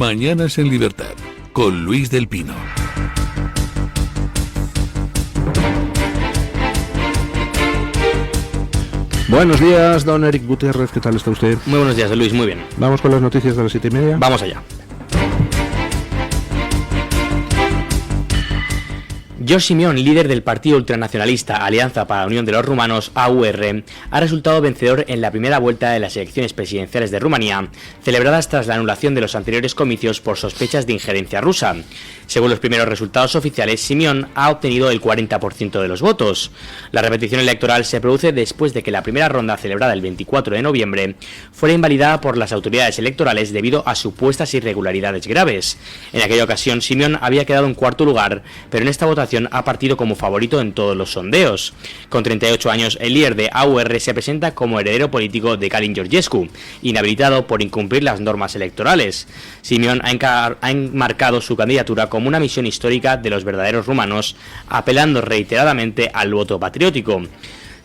Mañanas en Libertad, con Luis del Pino. Buenos días, don Eric Gutiérrez, ¿qué tal está usted? Muy buenos días, Luis, muy bien. ¿Vamos con las noticias de las 7:30? Vamos allá. George Simeón, líder del partido ultranacionalista Alianza para la Unión de los Rumanos, AUR, ha resultado vencedor en la primera vuelta de las elecciones presidenciales de Rumanía, celebradas tras la anulación de los anteriores comicios por sospechas de injerencia rusa. Según los primeros resultados oficiales, Simeón ha obtenido el 40% de los votos. La repetición electoral se produce después de que la primera ronda, celebrada el 24 de noviembre, fuera invalidada por las autoridades electorales debido a supuestas irregularidades graves. En aquella ocasión, Simeón había quedado en cuarto lugar, pero en esta votación ha partido como favorito en todos los sondeos. Con 38 años, el líder de AUR se presenta como heredero político de Calin Georgescu, inhabilitado por incumplir las normas electorales. Simeón ha enmarcado su candidatura como una misión histórica de los verdaderos rumanos, apelando reiteradamente al voto patriótico.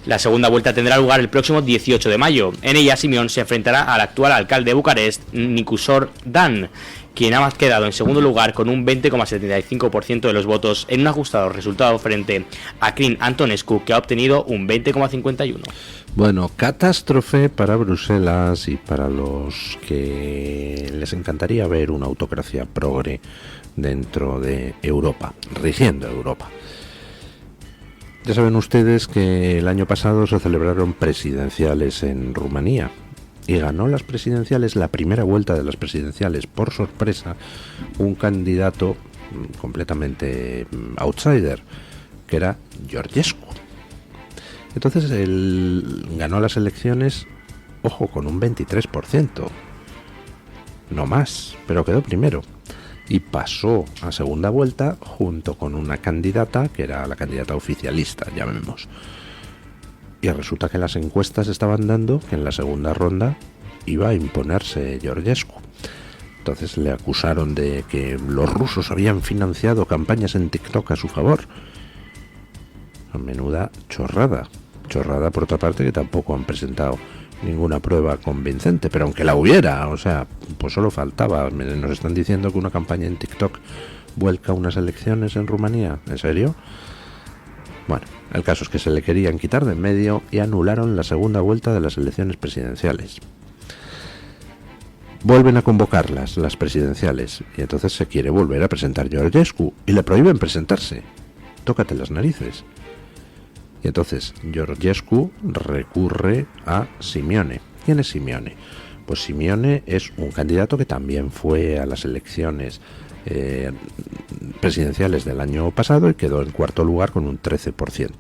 La segunda vuelta tendrá lugar el próximo 18 de mayo. En ella, Simeón se enfrentará al actual alcalde de Bucarest, Nicusor Dan, quien ha quedado en segundo lugar con un 20,75% de los votos en un ajustado resultado frente a Crin Antonescu, que ha obtenido un 20,51%. Bueno, catástrofe para Bruselas y para los que les encantaría ver una autocracia progre dentro de Europa, rigiendo Europa. Ya saben ustedes que el año pasado se celebraron presidenciales en Rumanía y ganó las presidenciales, la primera vuelta de las presidenciales, por sorpresa, un candidato completamente outsider, que era Georgescu. Entonces él ganó las elecciones, ojo, con un 23%, no más, pero quedó primero. Y pasó a segunda vuelta junto con una candidata que era la candidata oficialista, llamemos. Y resulta que las encuestas estaban dando que en la segunda ronda iba a imponerse Georgescu. Entonces le acusaron de que los rusos habían financiado campañas en TikTok a su favor. Menuda chorrada. Chorrada, por otra parte, que tampoco han presentado ninguna prueba convincente, pero aunque la hubiera, o sea, pues solo faltaba. Nos están diciendo que una campaña en TikTok vuelca unas elecciones en Rumanía. ¿En serio? Bueno, el caso es que se le querían quitar de en medio y anularon la segunda vuelta de las elecciones presidenciales. Vuelven a convocarlas, las presidenciales, y entonces se quiere volver a presentar Georgescu y le prohíben presentarse. Tócate las narices. Y entonces Georgescu recurre a Simeone. ¿Quién es Simeone? Pues Simeone es un candidato que también fue a las elecciones presidenciales del año pasado y quedó en cuarto lugar con un 13%.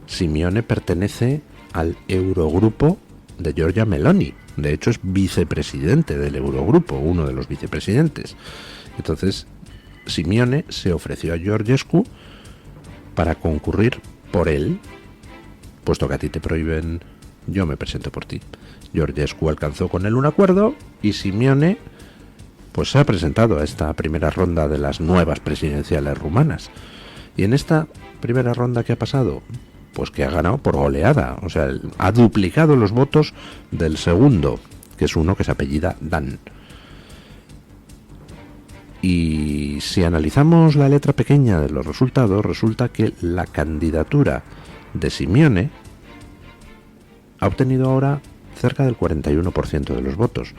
Simeone pertenece al Eurogrupo de Giorgia Meloni. De hecho, es vicepresidente del Eurogrupo, uno de los vicepresidentes. Entonces, Simeone se ofreció a Georgescu para concurrir por él. Puesto que a ti te prohíben, yo me presento por ti. Georgescu alcanzó con él un acuerdo y Simeone pues se ha presentado a esta primera ronda de las nuevas presidenciales rumanas. Y en esta primera ronda que ha pasado, pues que ha ganado por goleada, o sea, ha duplicado los votos del segundo, que es uno que se apellida Dan. Y si analizamos la letra pequeña de los resultados, resulta que la candidatura de Simeone ha obtenido ahora cerca del 41% de los votos.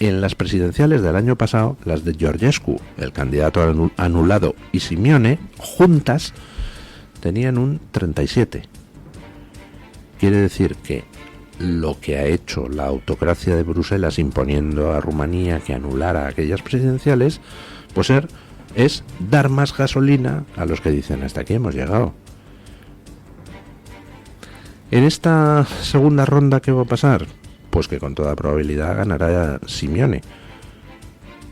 En las presidenciales del año pasado, las de Georgescu, el candidato anulado, y Simeone, juntas, tenían un 37%. Quiere decir que lo que ha hecho la autocracia de Bruselas imponiendo a Rumanía que anulara aquellas presidenciales, pues es dar más gasolina a los que dicen hasta aquí hemos llegado. En esta segunda ronda, ¿qué va a pasar? Pues que con toda probabilidad ganará Simeone.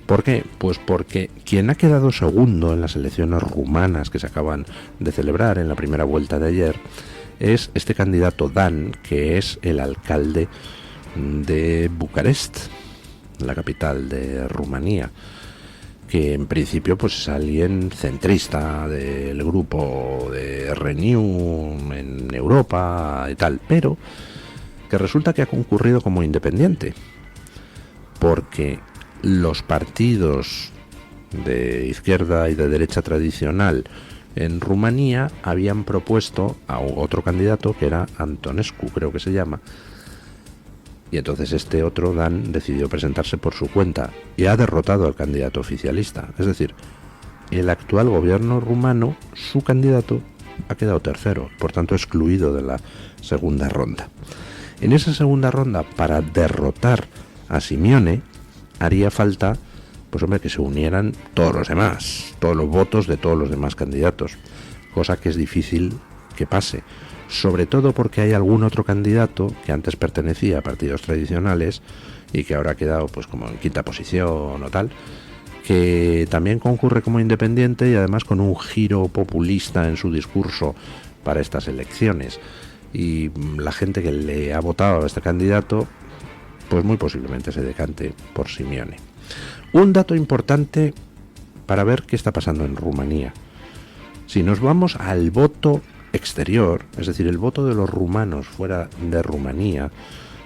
¿Por qué? Pues porque quien ha quedado segundo en las elecciones rumanas que se acaban de celebrar en la primera vuelta de ayer es este candidato Dan, que es el alcalde de Bucarest, la capital de Rumanía, que en principio pues es alguien centrista del grupo de Renew en Europa y tal, pero que resulta que ha concurrido como independiente, porque los partidos de izquierda y de derecha tradicional en Rumanía habían propuesto a otro candidato que era Antonescu, creo que se llama, y entonces este otro, Dan, decidió presentarse por su cuenta y ha derrotado al candidato oficialista. Es decir, el actual gobierno rumano, su candidato, ha quedado tercero, por tanto excluido de la segunda ronda. En esa segunda ronda, para derrotar a Simeone, haría falta, pues hombre, que se unieran todos los demás, todos los votos de todos los demás candidatos, cosa que es difícil que pase, sobre todo porque hay algún otro candidato que antes pertenecía a partidos tradicionales y que ahora ha quedado pues como en quinta posición o tal, que también concurre como independiente y además con un giro populista en su discurso para estas elecciones, y la gente que le ha votado a este candidato pues muy posiblemente se decante por Simeone. Un dato importante para ver qué está pasando en Rumanía: si nos vamos al voto exterior, es decir, el voto de los rumanos fuera de Rumanía,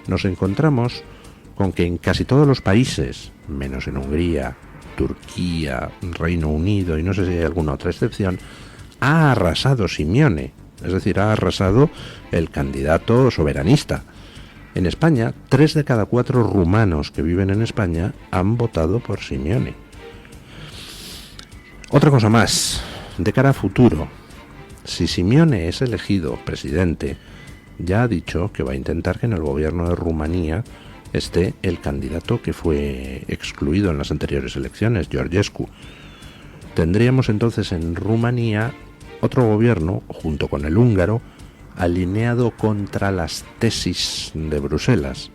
nos encontramos con que en casi todos los países, menos en Hungría, Turquía, Reino Unido y no sé si hay alguna otra excepción, ha arrasado Simeone, es decir, ha arrasado el candidato soberanista. En España, 3 de cada 4 rumanos que viven en España han votado por Simeone. Otra cosa más, de cara a futuro: si Simeone es elegido presidente, ya ha dicho que va a intentar que en el gobierno de Rumanía esté el candidato que fue excluido en las anteriores elecciones, Georgescu. Tendríamos entonces en Rumanía otro gobierno, junto con el húngaro, alineado contra las tesis de Bruselas,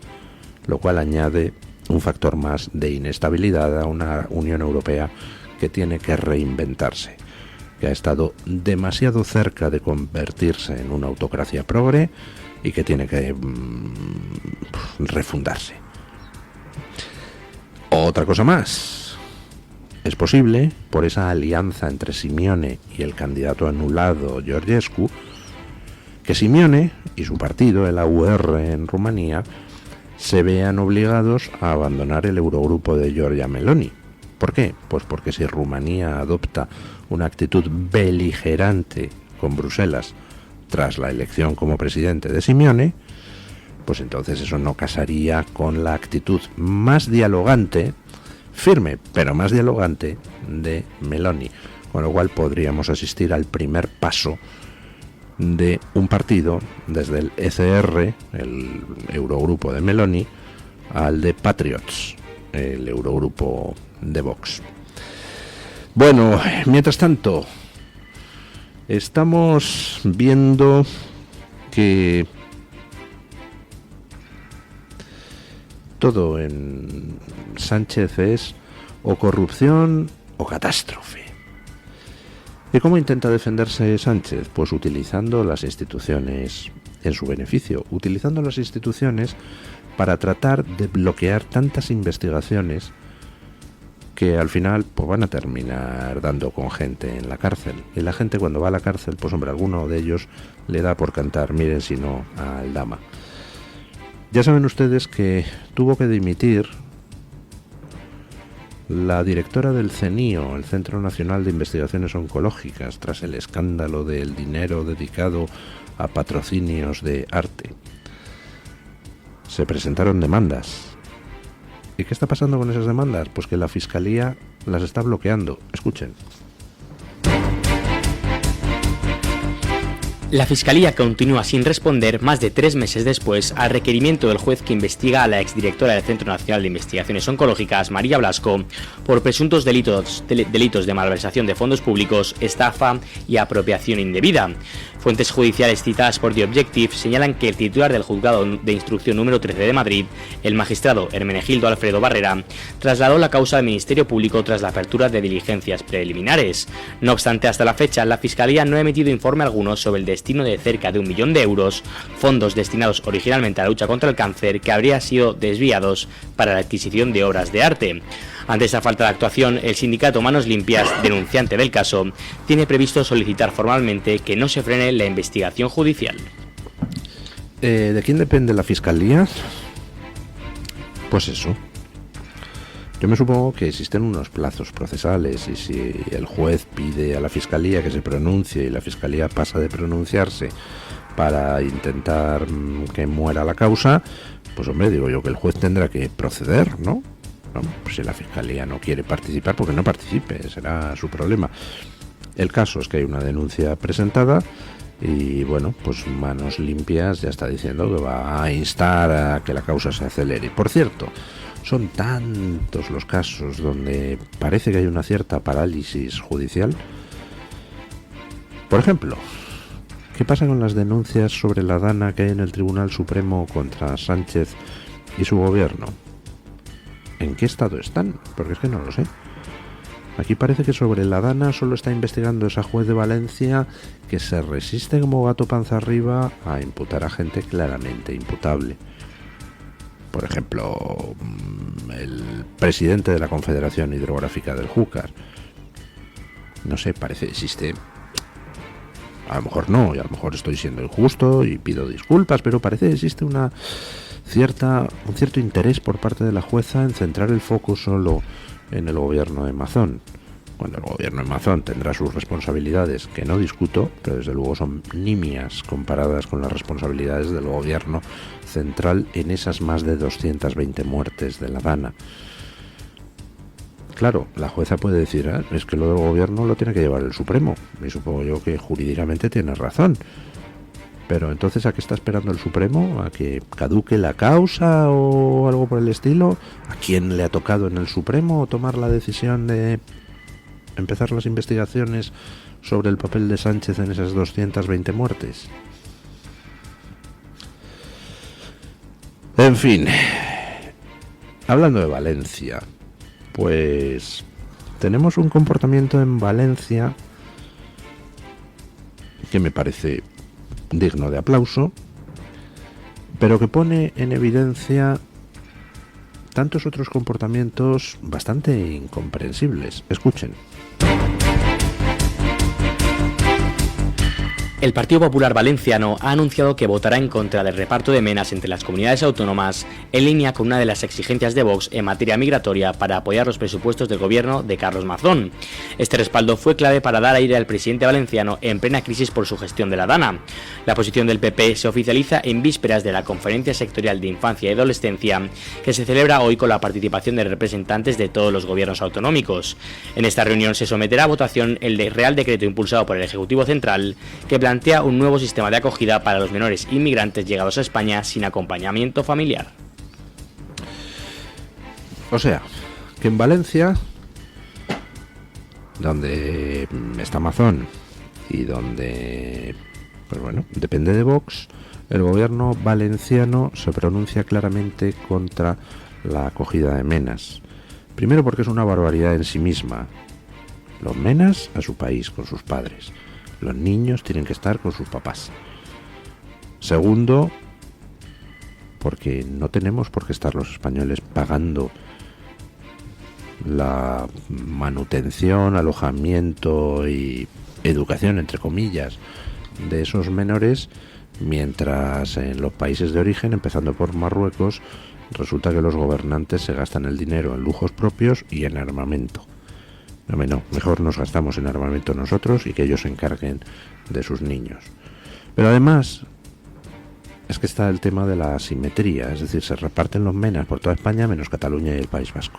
lo cual añade un factor más de inestabilidad a una Unión Europea que tiene que reinventarse, que ha estado demasiado cerca de convertirse en una autocracia progre y que tiene que refundarse. Otra cosa más: es posible, por esa alianza entre Simeone y el candidato anulado Georgescu, que Simeone y su partido, el AUR en Rumanía, se vean obligados a abandonar el Eurogrupo de Giorgia Meloni. ¿Por qué? Pues porque si Rumanía adopta una actitud beligerante con Bruselas tras la elección como presidente de Simeone, pues entonces eso no casaría con la actitud más dialogante, firme, pero más dialogante, de Meloni, con lo cual podríamos asistir al primer paso de un partido desde el ECR, el Eurogrupo de Meloni, al de Patriots, el Eurogrupo de Vox. Bueno, mientras tanto, estamos viendo que todo en Sánchez es o corrupción o catástrofe. ¿Y cómo intenta defenderse Sánchez? Pues utilizando las instituciones en su beneficio, utilizando las instituciones para tratar de bloquear tantas investigaciones que al final pues van a terminar dando con gente en la cárcel. Y la gente, cuando va a la cárcel, pues hombre, alguno de ellos le da por cantar "Miren si no" a Aldama. Ya saben ustedes que tuvo que dimitir la directora del CENIO, el Centro Nacional de Investigaciones Oncológicas, tras el escándalo del dinero dedicado a patrocinios de arte. Se presentaron demandas. ¿Y qué está pasando con esas demandas? Pues que la Fiscalía las está bloqueando. Escuchen. La Fiscalía continúa sin responder más de 3 meses después al requerimiento del juez que investiga a la exdirectora del Centro Nacional de Investigaciones Oncológicas, María Blasco, por presuntos delitos de malversación de fondos públicos, estafa y apropiación indebida. Fuentes judiciales citadas por The Objective señalan que el titular del Juzgado de Instrucción número 13 de Madrid, el magistrado Hermenegildo Alfredo Barrera, trasladó la causa al Ministerio Público tras la apertura de diligencias preliminares. No obstante, hasta la fecha, la Fiscalía no ha emitido informe alguno sobre el destino de cerca de 1 millón de euros, fondos destinados originalmente a la lucha contra el cáncer que habrían sido desviados para la adquisición de obras de arte. Ante esta falta de actuación, el sindicato Manos Limpias, denunciante del caso, tiene previsto solicitar formalmente que no se frene la investigación judicial. ¿De quién depende la Fiscalía? Pues eso. Yo Yo me supongo que existen unos plazos procesales y si el juez pide a la Fiscalía que se pronuncie y la Fiscalía pasa de pronunciarse para intentar que muera la causa, pues hombre, digo yo que el juez tendrá que proceder, ¿no? Pues si la Fiscalía no quiere participar, porque no participe, será su problema. El caso es que hay una denuncia presentada y bueno, pues Manos Limpias ya está diciendo que va a instar a que la causa se acelere. Por cierto, son tantos los casos donde parece que hay una cierta parálisis judicial. Por ejemplo, ¿qué pasa con las denuncias sobre la dana que hay en el Tribunal Supremo contra Sánchez y su gobierno? ¿En qué estado están? Porque es que no lo sé. Aquí parece que sobre la dana solo está investigando esa juez de Valencia que se resiste como gato panza arriba a imputar a gente claramente imputable. Por ejemplo, el presidente de la Confederación Hidrográfica del Júcar. No sé, parece existe. A lo mejor no, y a lo mejor estoy siendo injusto y pido disculpas, pero parece que existe un cierto interés por parte de la jueza en centrar el foco solo en el gobierno de Mazón, cuando el gobierno de Mazón tendrá sus responsabilidades, que no discuto, pero desde luego son nimias comparadas con las responsabilidades del gobierno central en esas más de 220 muertes de la dana. Claro, la jueza puede decir, es que lo del gobierno lo tiene que llevar el Supremo, y supongo yo que jurídicamente tiene razón. Pero entonces, ¿a qué está esperando el Supremo? ¿A que caduque la causa o algo por el estilo? ¿A quién le ha tocado en el Supremo tomar la decisión de empezar las investigaciones sobre el papel de Sánchez en esas 220 muertes? En fin, hablando de Valencia, pues tenemos un comportamiento en Valencia que me parece digno de aplauso, pero que pone en evidencia tantos otros comportamientos bastante incomprensibles. Escuchen. El Partido Popular Valenciano ha anunciado que votará en contra del reparto de menas entre las comunidades autónomas, en línea con una de las exigencias de Vox en materia migratoria para apoyar los presupuestos del gobierno de Carlos Mazón. Este respaldo fue clave para dar aire al presidente valenciano en plena crisis por su gestión de la dana. La posición del PP se oficializa en vísperas de la Conferencia Sectorial de Infancia y Adolescencia, que se celebra hoy con la participación de representantes de todos los gobiernos autonómicos. En esta reunión se someterá a votación el Real Decreto impulsado por el Ejecutivo Central, que plantea un nuevo sistema de acogida para los menores inmigrantes llegados a España sin acompañamiento familiar. O sea, que en Valencia, donde está Mazón y donde, pues bueno, depende de Vox, el gobierno valenciano se pronuncia claramente contra la acogida de menas. Primero porque es una barbaridad en sí misma. Los menas a su país, con sus padres. Los niños tienen que estar con sus papás. Segundo, porque no tenemos por qué estar los españoles pagando la manutención, alojamiento y educación, entre comillas, de esos menores, mientras en los países de origen, empezando por Marruecos, resulta que los gobernantes se gastan el dinero en lujos propios y en armamento. No, mejor nos gastamos en armamento nosotros y que ellos se encarguen de sus niños. Pero además es que está el tema de la asimetría, es decir, se reparten los menas por toda España menos Cataluña y el País Vasco,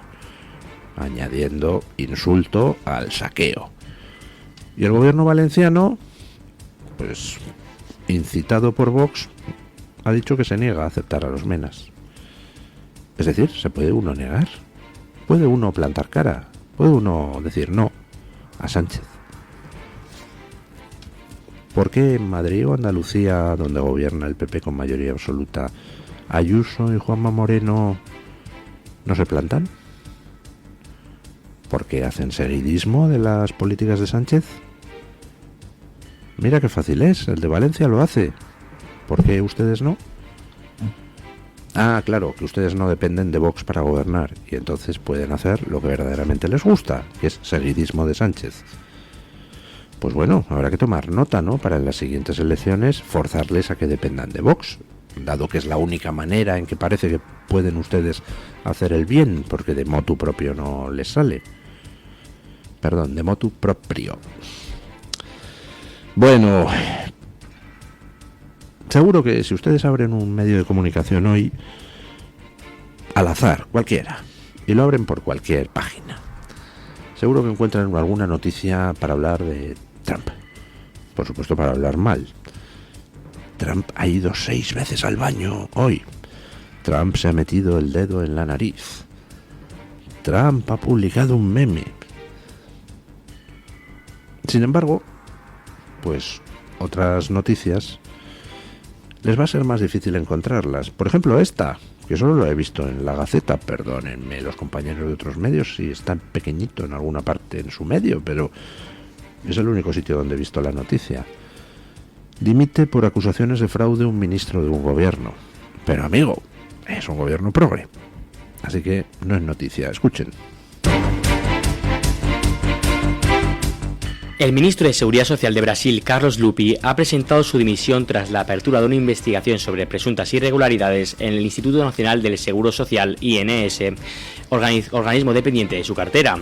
añadiendo insulto al saqueo. Y el gobierno valenciano, pues incitado por Vox, ha dicho que se niega a aceptar a los menas. Es decir, ¿se puede uno negar? ¿Puede uno plantar cara? ¿Puede uno decir no a Sánchez? ¿Por qué en Madrid o Andalucía, donde gobierna el PP con mayoría absoluta, Ayuso y Juanma Moreno no se plantan? ¿Por qué hacen seguidismo de las políticas de Sánchez? Mira qué fácil es, el de Valencia lo hace. ¿Por qué ustedes no? Ah, claro, que ustedes no dependen de Vox para gobernar y entonces pueden hacer lo que verdaderamente les gusta, que es seguidismo de Sánchez. Pues bueno, habrá que tomar nota, ¿no? Para en las siguientes elecciones forzarles a que dependan de Vox dado que es la única manera en que parece que pueden ustedes hacer el bien, porque de motu propio no les sale. Perdón, de motu proprio. Bueno, seguro que si ustedes abren un medio de comunicación hoy, al azar, cualquiera, y lo abren por cualquier página, seguro que encuentran alguna noticia para hablar de Trump. Por supuesto, para hablar mal. Trump ha ido 6 veces al baño hoy. Trump se ha metido el dedo en la nariz. Trump ha publicado un meme. Sin embargo, pues otras noticias les va a ser más difícil encontrarlas. Por ejemplo, esta, que solo lo he visto en la Gaceta. Perdónenme los compañeros de otros medios si está pequeñito en alguna parte en su medio, pero es el único sitio donde he visto la noticia. Dimite por acusaciones de fraude un ministro de un gobierno. Pero amigo, es un gobierno progre. Así que no es noticia, escuchen. El ministro de Seguridad Social de Brasil, Carlos Lupi, ha presentado su dimisión tras la apertura de una investigación sobre presuntas irregularidades en el Instituto Nacional del Seguro Social, INS, organismo dependiente de su cartera.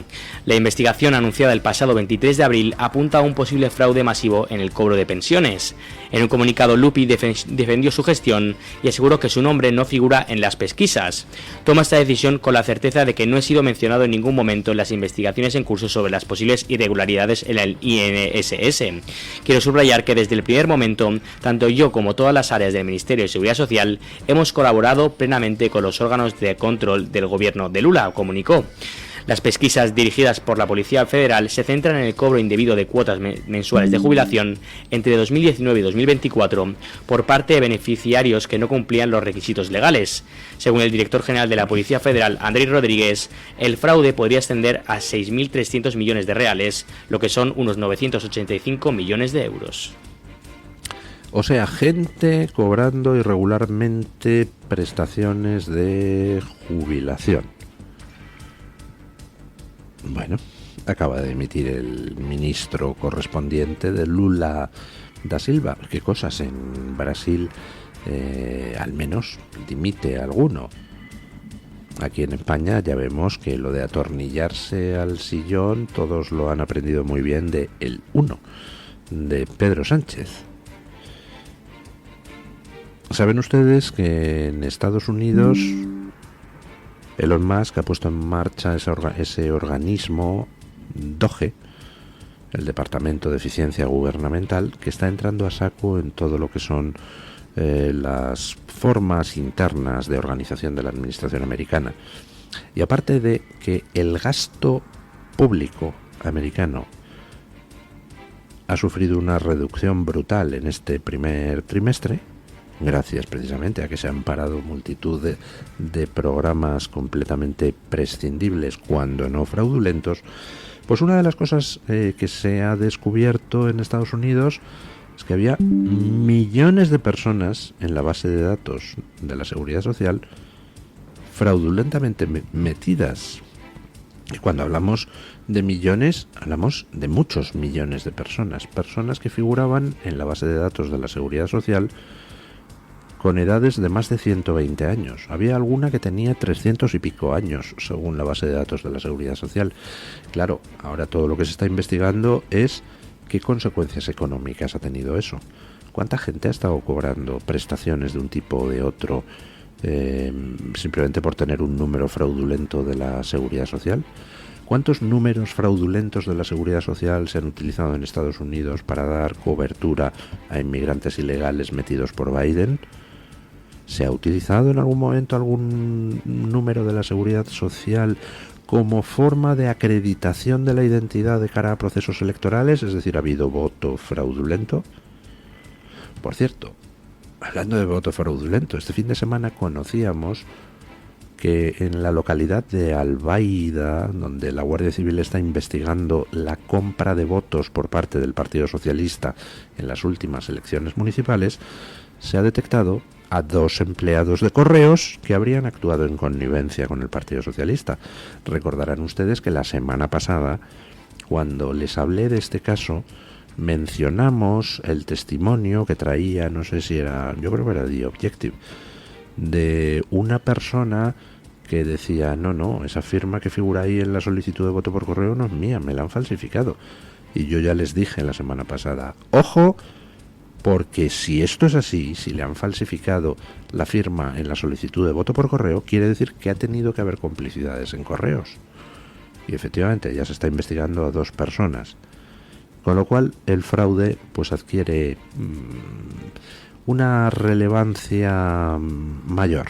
La investigación anunciada el pasado 23 de abril apunta a un posible fraude masivo en el cobro de pensiones. En un comunicado, Lupi defendió su gestión y aseguró que su nombre no figura en las pesquisas. Toma esta decisión con la certeza de que no he sido mencionado en ningún momento en las investigaciones en curso sobre las posibles irregularidades en el INSS. Quiero subrayar que desde el primer momento, tanto yo como todas las áreas del Ministerio de Seguridad Social hemos colaborado plenamente con los órganos de control del gobierno de Lula, comunicó. Las pesquisas dirigidas por la Policía Federal se centran en el cobro indebido de cuotas mensuales de jubilación entre 2019 y 2024 por parte de beneficiarios que no cumplían los requisitos legales. Según el director general de la Policía Federal, Andrés Rodríguez, el fraude podría ascender a 6.300 millones de reales, lo que son unos 985 millones de euros. O sea, gente cobrando irregularmente prestaciones de jubilación. Bueno, acaba de emitir el ministro correspondiente de Lula da Silva. ¿Qué cosas? En Brasil al menos dimite alguno. Aquí en España ya vemos que lo de atornillarse al sillón todos lo han aprendido muy bien de el uno, de Pedro Sánchez. ¿Saben ustedes que en Estados Unidos Elon Musk ha puesto en marcha ese organismo DOGE, el Departamento de Eficiencia Gubernamental, que está entrando a saco en todo lo que son las formas internas de organización de la administración americana? Y aparte de que el gasto público americano ha sufrido una reducción brutal en este primer trimestre, gracias precisamente a que se han parado multitud de programas completamente prescindibles, cuando no fraudulentos, pues una de las cosas que se ha descubierto en Estados Unidos es que había millones de personas en la base de datos de la Seguridad Social fraudulentamente metidas. Y cuando hablamos de millones, hablamos de muchos millones de personas que figuraban en la base de datos de la Seguridad Social con edades de más de 120 años. Había alguna que tenía 300 y pico años, según la base de datos de la Seguridad Social. Claro, ahora todo lo que se está investigando es qué consecuencias económicas ha tenido eso. ¿Cuánta gente ha estado cobrando prestaciones de un tipo o de otro simplemente por tener un número fraudulento de la Seguridad Social? ¿Cuántos números fraudulentos de la Seguridad Social se han utilizado en Estados Unidos para dar cobertura a inmigrantes ilegales metidos por Biden? ¿Se ha utilizado en algún momento algún número de la Seguridad Social como forma de acreditación de la identidad de cara a procesos electorales? Es decir, ¿ha habido voto fraudulento? Por cierto, hablando de voto fraudulento, este fin de semana conocíamos que en la localidad de Albaida, donde la Guardia Civil está investigando la compra de votos por parte del Partido Socialista en las últimas elecciones municipales, se ha detectado a 2 empleados de correos que habrían actuado en connivencia con el Partido Socialista. Recordarán ustedes que la semana pasada, cuando les hablé de este caso, mencionamos el testimonio que traía, no sé si era, yo creo que era The Objective, de una persona que decía, no, esa firma que figura ahí en la solicitud de voto por correo no es mía, me la han falsificado. Y yo ya les dije la semana pasada, ojo, porque si esto es así, si le han falsificado la firma en la solicitud de voto por correo, quiere decir que ha tenido que haber complicidades en correos. Y efectivamente ya se está investigando a 2 personas. Con lo cual el fraude pues adquiere una relevancia mayor.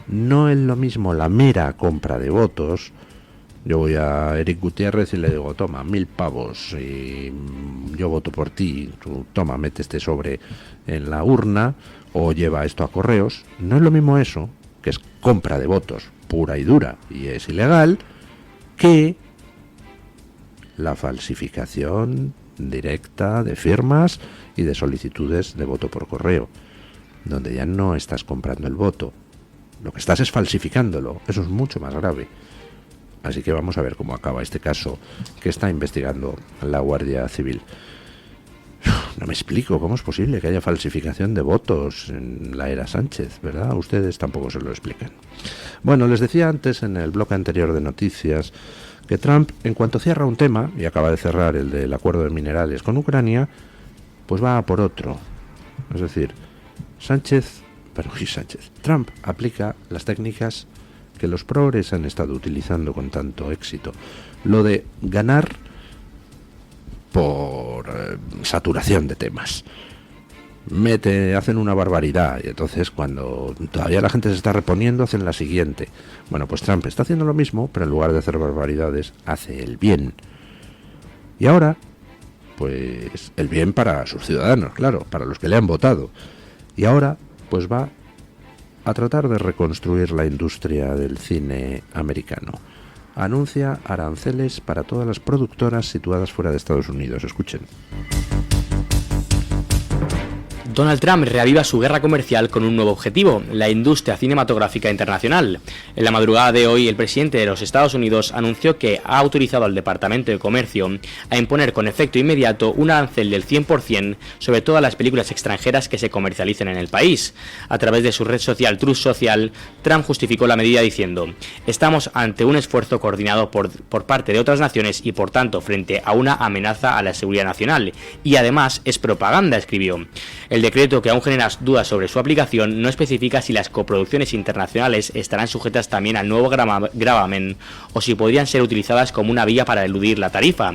No es lo mismo la mera compra de votos. Yo voy a Eric Gutiérrez y le digo, toma, 1.000 pavos y yo voto por ti, tú toma, mete este sobre en la urna o lleva esto a correos. No es lo mismo eso, que es compra de votos pura y dura y es ilegal, que la falsificación directa de firmas y de solicitudes de voto por correo, donde ya no estás comprando el voto, lo que estás es falsificándolo. Eso es mucho más grave. Así que vamos a ver cómo acaba este caso que está investigando la Guardia Civil. No me explico cómo es posible que haya falsificación de votos en la era Sánchez, ¿verdad? Ustedes tampoco se lo explican. Bueno, les decía antes en el bloque anterior de noticias que Trump, en cuanto cierra un tema, y acaba de cerrar el del acuerdo de minerales con Ucrania, pues va a por otro. Es decir, Trump aplica las técnicas que los progres han estado utilizando con tanto éxito. Lo de ganar por saturación de temas. Hacen una barbaridad y entonces cuando todavía la gente se está reponiendo hacen la siguiente. Bueno, pues Trump está haciendo lo mismo, pero en lugar de hacer barbaridades hace el bien. Y ahora, pues el bien para sus ciudadanos, claro, para los que le han votado. Y ahora, pues va a tratar de reconstruir la industria del cine americano. Anuncia aranceles para todas las productoras situadas fuera de Estados Unidos. Escuchen. Donald Trump reaviva su guerra comercial con un nuevo objetivo, la industria cinematográfica internacional. En la madrugada de hoy, el presidente de los Estados Unidos anunció que ha autorizado al Departamento de Comercio a imponer con efecto inmediato un arancel del 100% sobre todas las películas extranjeras que se comercialicen en el país. A través de su red social Truth Social, Trump justificó la medida diciendo: "Estamos ante un esfuerzo coordinado por parte de otras naciones y por tanto frente a una amenaza a la seguridad nacional. Y además es propaganda", escribió. El decreto, que aún genera dudas sobre su aplicación, no especifica si las coproducciones internacionales estarán sujetas también al nuevo gravamen o si podrían ser utilizadas como una vía para eludir la tarifa.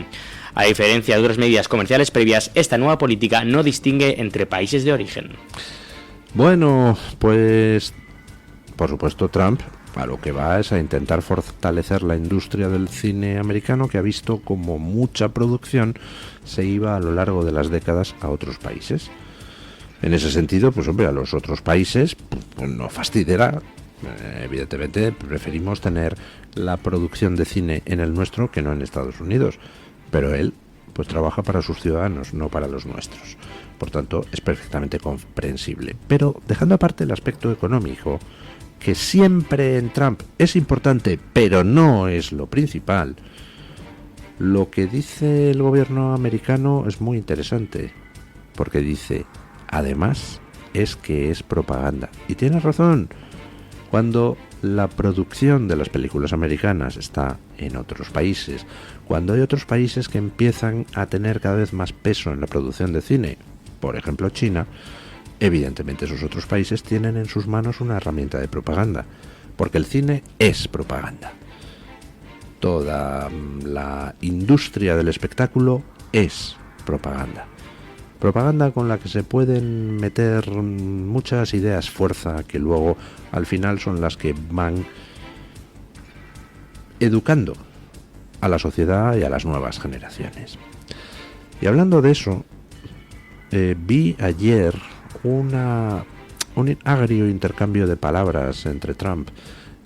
A diferencia de otras medidas comerciales previas, esta nueva política no distingue entre países de origen. Bueno, pues por supuesto Trump a lo que va es a intentar fortalecer la industria del cine americano, que ha visto como mucha producción se iba a lo largo de las décadas a otros países. En ese sentido, pues hombre, a los otros países pues no fastidiará. Evidentemente preferimos tener la producción de cine en el nuestro que no en Estados Unidos, pero él pues trabaja para sus ciudadanos, no para los nuestros. Por tanto, es perfectamente comprensible. Pero dejando aparte el aspecto económico, que siempre en Trump es importante, pero no es lo principal, lo que dice el gobierno americano es muy interesante, porque dice: además, es que es propaganda. Y tiene razón. Cuando la producción de las películas americanas está en otros países, cuando hay otros países que empiezan a tener cada vez más peso en la producción de cine, por ejemplo China, evidentemente esos otros países tienen en sus manos una herramienta de propaganda, porque el cine es propaganda. Toda la industria del espectáculo es propaganda. Propaganda con la que se pueden meter muchas ideas fuerza que luego al final son las que van educando a la sociedad y a las nuevas generaciones. Y hablando de eso, vi ayer un agrio intercambio de palabras entre Trump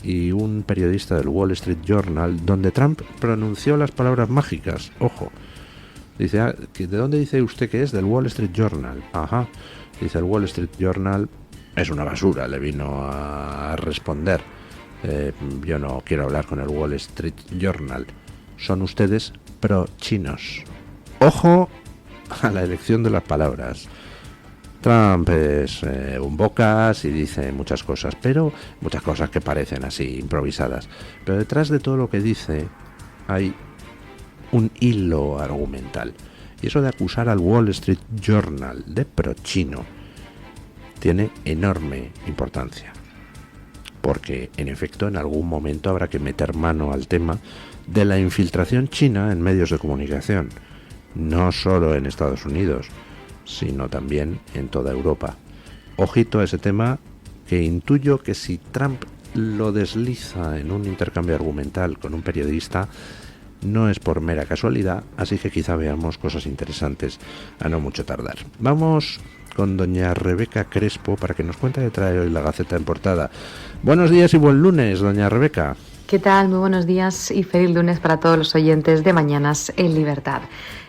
y un periodista del Wall Street Journal, donde Trump pronunció las palabras mágicas. Ojo. Dice: ¿de dónde dice usted que es? Del Wall Street Journal. Ajá. Dice: el Wall Street Journal es una basura, le vino a responder. Yo no quiero hablar con el Wall Street Journal. Son ustedes pro-chinos. Ojo a la elección de las palabras. Trump es un bocas y dice muchas cosas, pero muchas cosas que parecen así improvisadas. Pero detrás de todo lo que dice hay un hilo argumental. Y eso de acusar al Wall Street Journal de prochino tiene enorme importancia. Porque, en efecto, en algún momento habrá que meter mano al tema de la infiltración china en medios de comunicación. No solo en Estados Unidos, sino también en toda Europa. Ojito a ese tema, que intuyo que si Trump lo desliza en un intercambio argumental con un periodista, no es por mera casualidad, así que quizá veamos cosas interesantes a no mucho tardar. Vamos con doña Rebeca Crespo para que nos cuente qué trae hoy la Gaceta en portada. Buenos días y buen lunes, doña Rebeca. ¿Qué tal? Muy buenos días y feliz lunes para todos los oyentes de Mañanas en Libertad.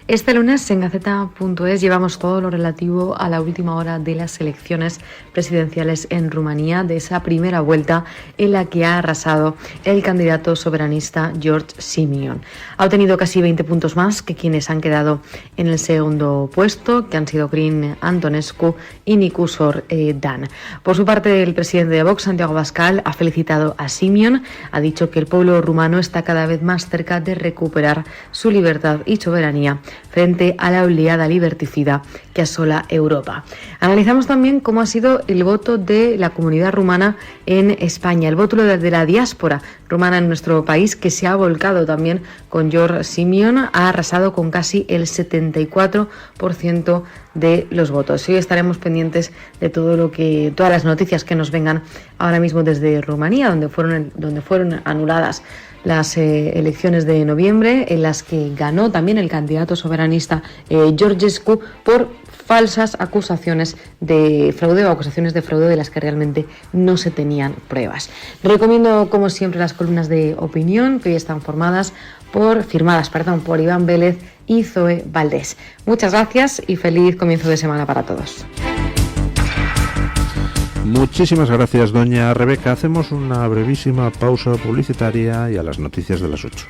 Este lunes en Gaceta.es llevamos todo lo relativo a la última hora de las elecciones presidenciales en Rumanía, de esa primera vuelta en la que ha arrasado el candidato soberanista George Simion. Ha obtenido casi 20 puntos más que quienes han quedado en el segundo puesto, que han sido Crin Antonescu y Nicusor Dan. Por su parte, el presidente de Vox, Santiago Abascal, ha felicitado a Simion, ha dicho que el pueblo rumano está cada vez más cerca de recuperar su libertad y soberanía frente a la oleada liberticida que asola Europa. Analizamos también cómo ha sido el voto de la comunidad rumana en España, el voto de la diáspora rumana en nuestro país, que se ha volcado también con George Simion, ha arrasado con casi el 74% de los votos. Hoy estaremos pendientes de todas las noticias que nos vengan ahora mismo desde Rumanía, donde fueron anuladas las elecciones de noviembre, en las que ganó también el candidato soberanista Georgescu por falsas acusaciones de fraude o acusaciones de fraude de las que realmente no se tenían pruebas. Recomiendo, como siempre, las columnas de opinión que hoy están firmadas por Iván Vélez y Zoe Valdés. Muchas gracias y feliz comienzo de semana para todos. Muchísimas gracias, doña Rebeca. Hacemos una brevísima pausa publicitaria y a las noticias de las 8.